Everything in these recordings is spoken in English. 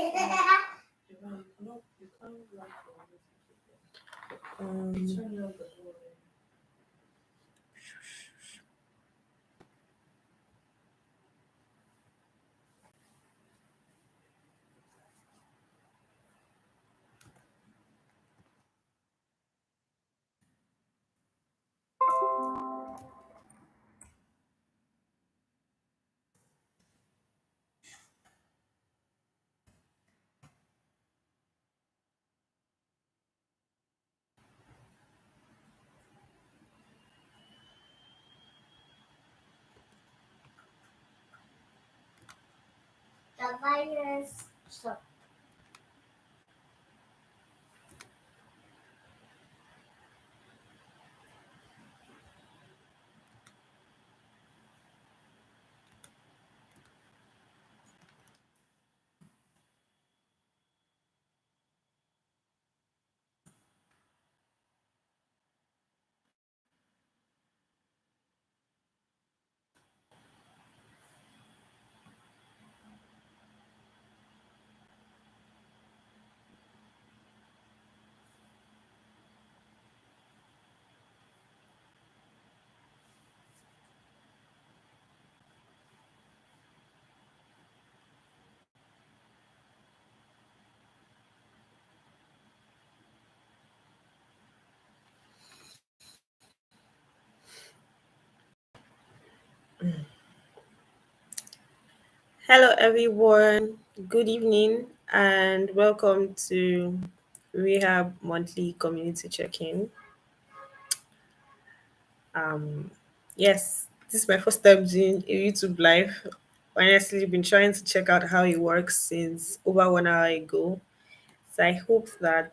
Um, The virus. So, Hello, everyone. Good evening, and welcome to Rehab Monthly Community Check-in. Um, yes, this is my first time doing a YouTube live. Honestly, been trying to check out how it works since over 1 hour ago. So I hope that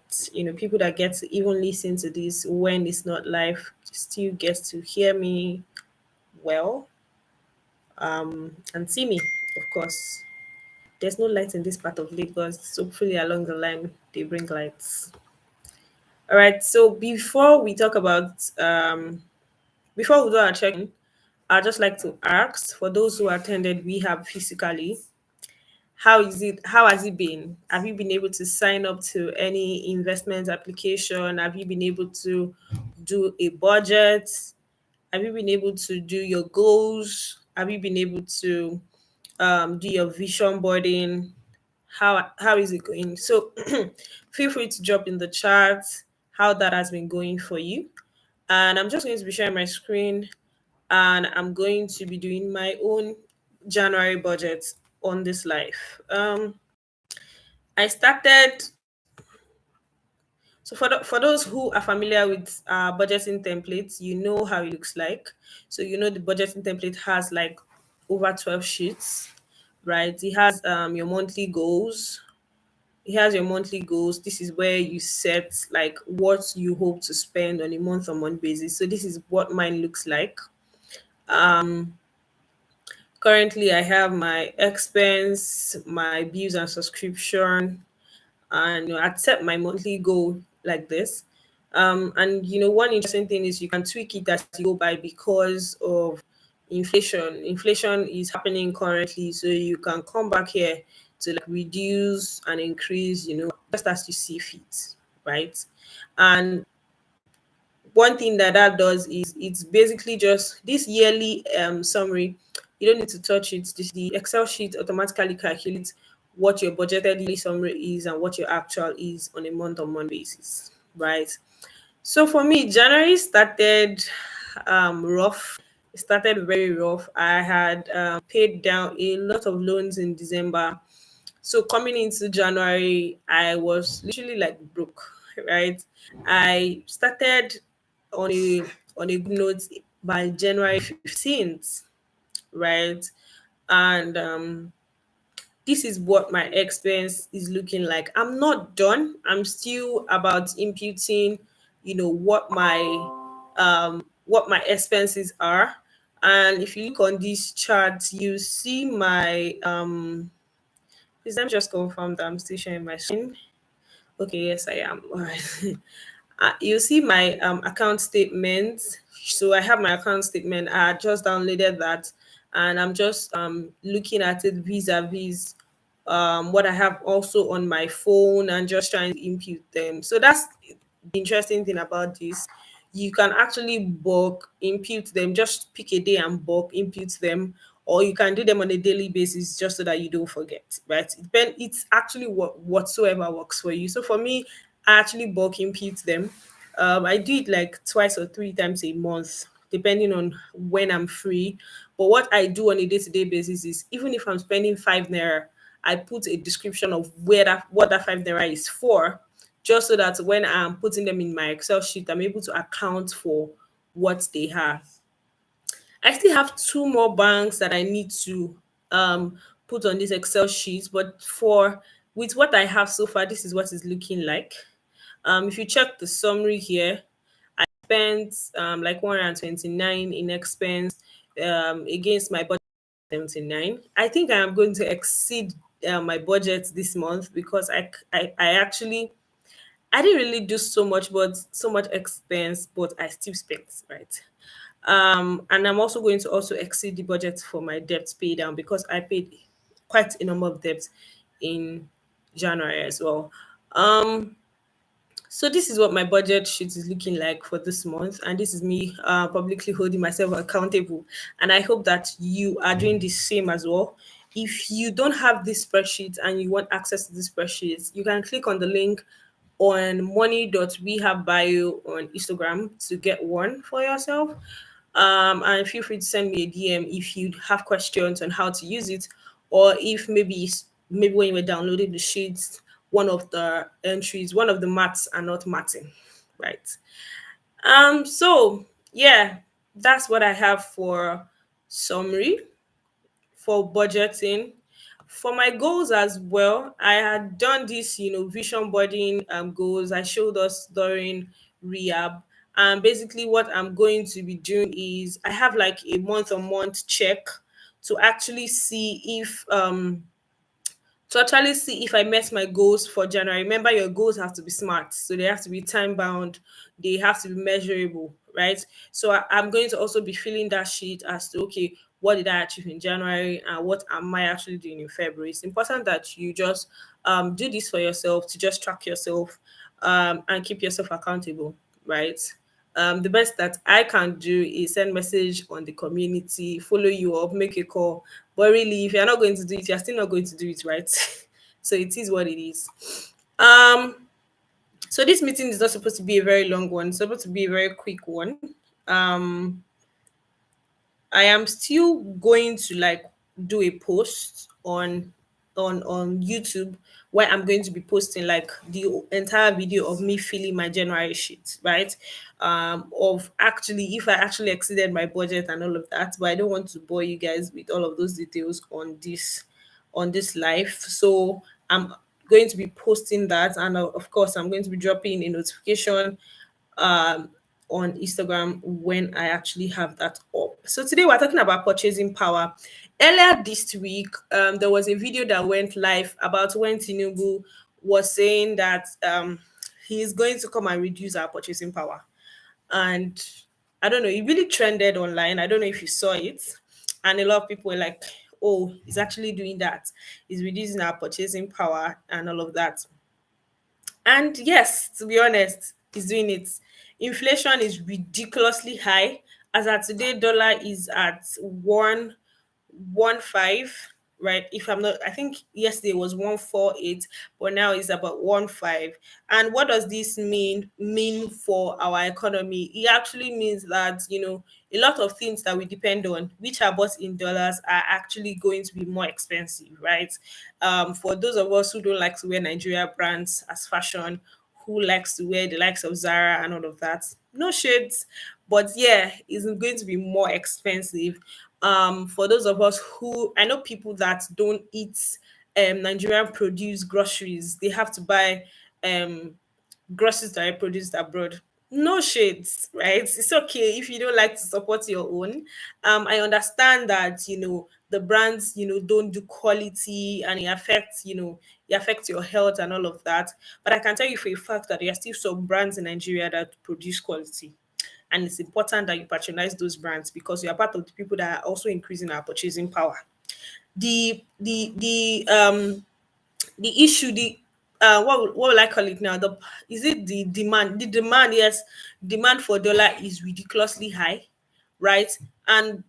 people that get to even listen to this when it's not live still gets to hear me well, and see me, of course. There's no light in this part of Lagos, so hopefully along the line they bring lights. All right. So before we do our check-in, I'd just like to ask for those who attended rehab physically, how is it? How has it been? Have you been able to sign up to any investment application? Have you been able to do a budget? Have you been able to do your goals? Have you been able to do your vision boarding? How is it going? So feel free to drop in the chat how that has been going for you. And I'm just going to be sharing my screen, and I'm going to be doing my own January budget on this live. I started. So for those who are familiar with budgeting templates, you know how it looks like. So the budgeting template has like over 12 sheets, right? It has your monthly goals. It has your monthly goals. This is where you set like what you hope to spend on a month-on-month basis. So this is what mine looks like. Currently, I have my expense, my bills and subscription, and I'd set my monthly goal like this. And one interesting thing is you can tweak it as you go by because of inflation. Inflation is happening currently, so you can come back here to like reduce and increase, just as you see fit, right? And one thing that does is it's basically just this yearly summary. You don't need to touch it. The Excel sheet automatically calculates what your budgeted yearly summary is and what your actual is on a month-on-month basis, right? So for me, January started rough. It started very rough. I had paid down a lot of loans in December. So coming into January, I was literally like broke, right? I started on a on a good note by January 15th, right? And this is what my expense is looking like. I'm not done. I'm still about imputing, what my expenses are. And if you look on this chart, you see my please let me just confirm that I'm still sharing my screen. Okay, yes, I am. All right. You see my account statement. So I have my account statement. I just downloaded that, and I'm just looking at it vis-a-vis what I have also on my phone, and just trying to impute them. So that's the interesting thing about this. You can actually bulk impute them, just pick a day and bulk impute them, or you can do them on a daily basis just so that you don't forget, right? It's actually whatsoever works for you. So for me, I actually bulk impute them. I do it like twice or three times a month, depending on when I'm free. But what I do on a day-to-day basis is, even if I'm spending 5 naira, I put a description of what that 5 naira is for, just so that when I'm putting them in my Excel sheet, I'm able to account for what they have. I still have two more banks that I need to put on this Excel sheet, but for with what I have so far, this is what it's looking like. If you check the summary here, I spent like 129 in expense against my budget 79. I think I am going to exceed my budget this month because I actually I didn't really do so much expense, but I still spent, right? And I'm also going to also exceed the budget for my debt pay down because I paid quite a number of debts in January as well. So this is what my budget sheet is looking like for this month, and this is me publicly holding myself accountable. And I hope that you are doing the same as well. If you don't have this spreadsheet and you want access to this spreadsheet, you can click on the link on money.rehabbio on Instagram to get one for yourself. And feel free to send me a DM if you have questions on how to use it, or if maybe when you were downloading the sheets, one of the maths are not matching, right? So yeah, that's what I have for summary for budgeting. For my goals as well, I had done this, vision boarding goals I showed us during rehab. And basically, what I'm going to be doing is I have like a month on month check to actually see if I met my goals for January. Remember, your goals have to be smart, so they have to be time bound, they have to be measurable, right? So I'm going to also be filling that sheet as to, okay, what did I achieve in January and what am I actually doing in February. It's important that you just do this for yourself, to just track yourself and keep yourself accountable, right? The best that I can do is send message on the community, follow you up, make a call. But really, if you're not going to do it, you're still not going to do it, right? So it is what it is. Um, so this meeting is not supposed to be a very long one. It's supposed to be a very quick one. Um, I am still going to like do a post on YouTube where I'm going to be posting like the entire video of me filling my January sheet, right? Of actually if I actually exceeded my budget and all of that, but I don't want to bore you guys with all of those details on this live. So I'm going to be posting that, and of course I'm going to be dropping a notification um, on Instagram when I actually have that up. So today we're talking about purchasing power. Earlier this week, there was a video that went live about when Tinubu was saying that he is going to come and reduce our purchasing power. And I don't know, it really trended online. I don't know if you saw it. And a lot of people were like, oh, he's actually doing that. He's reducing our purchasing power and all of that. And yes, to be honest, he's doing it. Inflation is ridiculously high. As at today, dollar is at 1.15, right? If I'm not, I think yesterday was 1.48, but now it's about 1.5. And what does this mean for our economy? It actually means that, a lot of things that we depend on, which are bought in dollars, are actually going to be more expensive, right? For those of us who don't like to wear Nigeria brands as fashion, who likes to wear the likes of Zara and all of that, no shades, but yeah, it's going to be more expensive. For those of us who, I know people that don't eat Nigerian produce groceries, they have to buy um groceries that are produced abroad. No shades, right? It's okay if you don't like to support your own. I understand that, the brands, don't do quality, and it affects your health and all of that. But I can tell you for a fact that there are still some brands in Nigeria that produce quality. And it's important that you patronize those brands because you are part of the people that are also increasing our purchasing power. The the issue, the what will I call it now? The Is it the demand? The demand, yes, demand for dollar is ridiculously high, right? And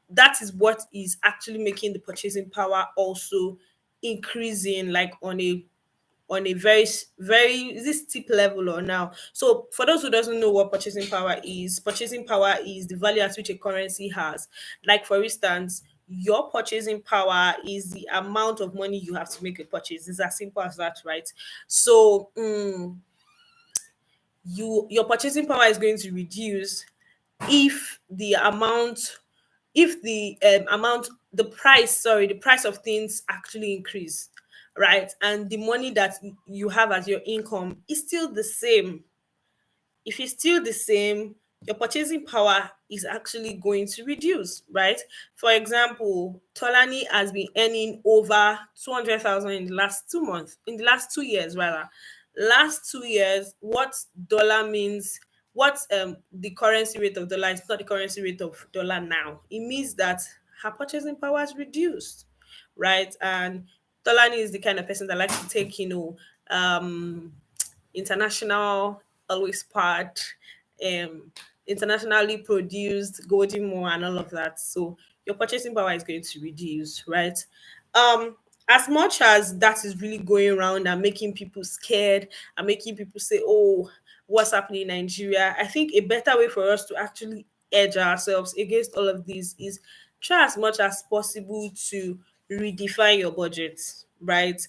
that is what is actually making the purchasing power also increasing, like on a very, is this steep level or now. So for those who doesn't know what purchasing power is the value at which a currency has. Like for instance, your purchasing power is the amount of money you have to make a purchase. It's as simple as that, right? So your purchasing power is going to reduce if the amount, the price, sorry, the price of things actually increase, right? And the money that you have as your income is still the same. If it's still the same, your purchasing power is actually going to reduce, right? For example, Tolani has been earning over 200,000 in the last 2 months, in the last 2 years, rather. Last 2 years, what dollar means, what the currency rate of dollar is not the currency rate of dollar now. It means that her purchasing power has reduced, right? And Tolani is the kind of person that likes to take, international, always part, um, internationally produced golden more and all of that. So your purchasing power is going to reduce, right? Um, as much as that is really going around and making people scared and making people say, "Oh, what's happening in Nigeria?" I think a better way for us to actually edge ourselves against all of this is try as much as possible to redefine your budget, right?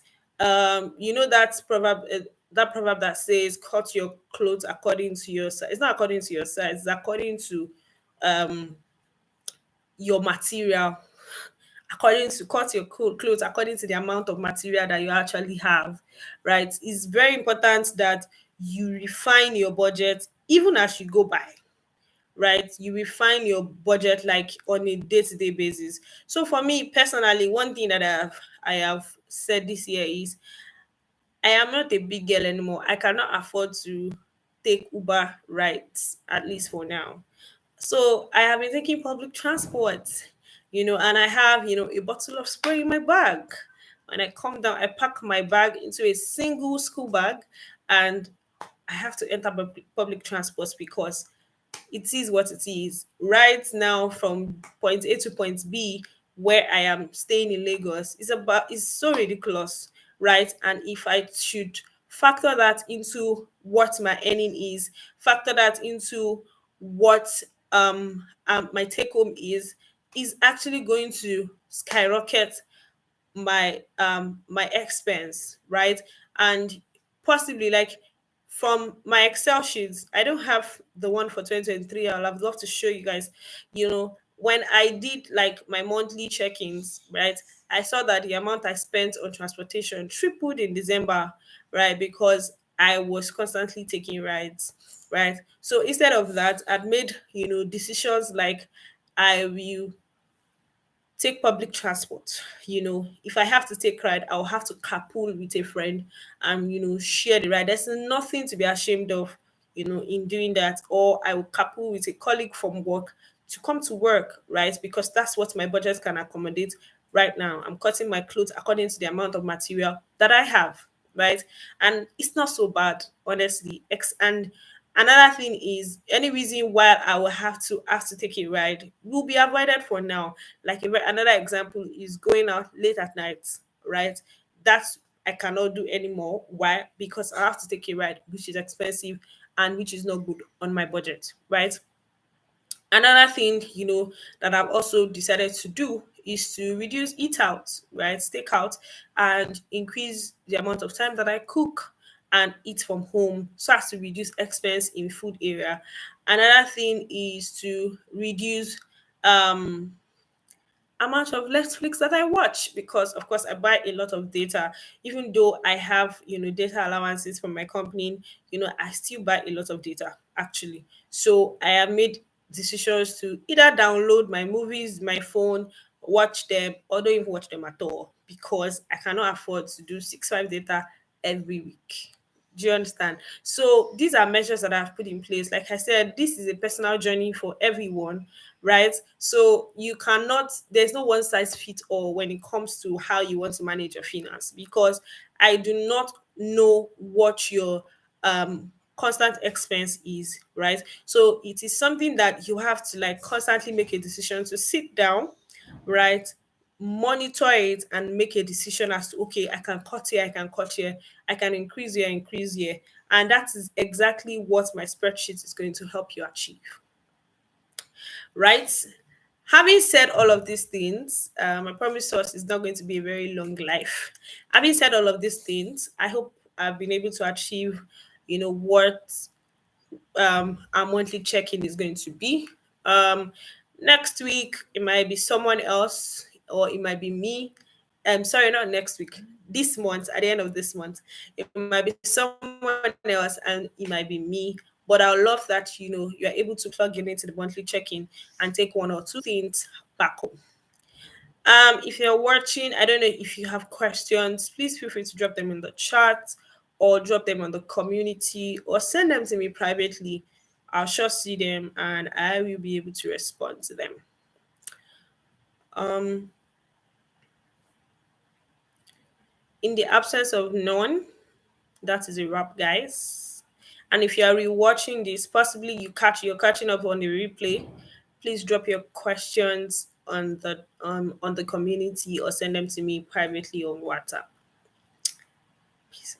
You know that proverb that says, "Cut your clothes according to your size." It's not according to your size; it's according to um your material. According to cut your clothes according to the amount of material that you actually have, right? It's very important that you refine your budget even as you go by, right? You refine your budget like on a day-to-day basis. So for me personally, one thing that I have said this year is I am not a big girl anymore. I cannot afford to take Uber rides, at least for now. So I have been taking public transport, and I have, a bottle of spray in my bag. When I come down, I pack my bag into a single school bag, and I have to enter public transport because it is what it is. Right now, from point A to point B, where I am staying in Lagos, is so ridiculous, right? And if I should factor that into what my earning is, factor that into what my take home is actually going to skyrocket my expense, right? And possibly, like, from my Excel sheets, I don't have the one for 2023. I'll have loved to show you guys. When I did like my monthly check-ins, right, I saw that the amount I spent on transportation tripled in December, right? Because I was constantly taking rides, right? So instead of that, I'd made, decisions like I will take public transport. If I have to take ride, I'll have to carpool with a friend and, share the ride. There's nothing to be ashamed of, in doing that. Or I will carpool with a colleague from work to come to work, right? Because that's what my budget can accommodate right now. I'm cutting my clothes according to the amount of material that I have, right? And it's not so bad, honestly. And another thing is, any reason why I will have to take a ride will be avoided for now. Like another example is going out late at night, right? That's I cannot do anymore. Why? Because I have to take a ride, which is expensive and which is not good on my budget, right? Another thing, that I've also decided to do is to reduce eat out, right? Take out and increase the amount of time that I cook and eat from home so as to reduce expense in food area. Another thing is to reduce um amount of Netflix that I watch because, of course, I buy a lot of data. Even though I have, data allowances from my company, I still buy a lot of data actually. So I have made decisions to either download my movies, my phone, watch them, or don't even watch them at all because I cannot afford to do 6 5 data every week. Do you understand? So these are measures that I've put in place. Like I said, this is a personal journey for everyone, right? So you cannot, there's no one size fits all when it comes to how you want to manage your finance, because I do not know what your constant expense is, right? So it is something that you have to like constantly make a decision to sit down, right? Monitor it and make a decision as to, okay, I can cut here, I can cut here, I can increase here. And that is exactly what my spreadsheet is going to help you achieve, right? Having said all of these things, I promise us it's not going to be a very long life. Having said all of these things, I hope I've been able to achieve, what our monthly check-in is going to be. Um, Next week it might be someone else, or it might be me. Sorry, not next week. This month, at the end of this month, it might be someone else and it might be me. But I love that you're able to plug in into the monthly check-in and take one or two things back home. If you're watching, I don't know if you have questions, please feel free to drop them in the chat or drop them on the community or send them to me privately. I'll sure see them and I will be able to respond to them. Um, in the absence of none, that is a wrap, guys. And if you are rewatching this, possibly you're catching up on the replay, please drop your questions on the community or send them to me privately on WhatsApp. Peace.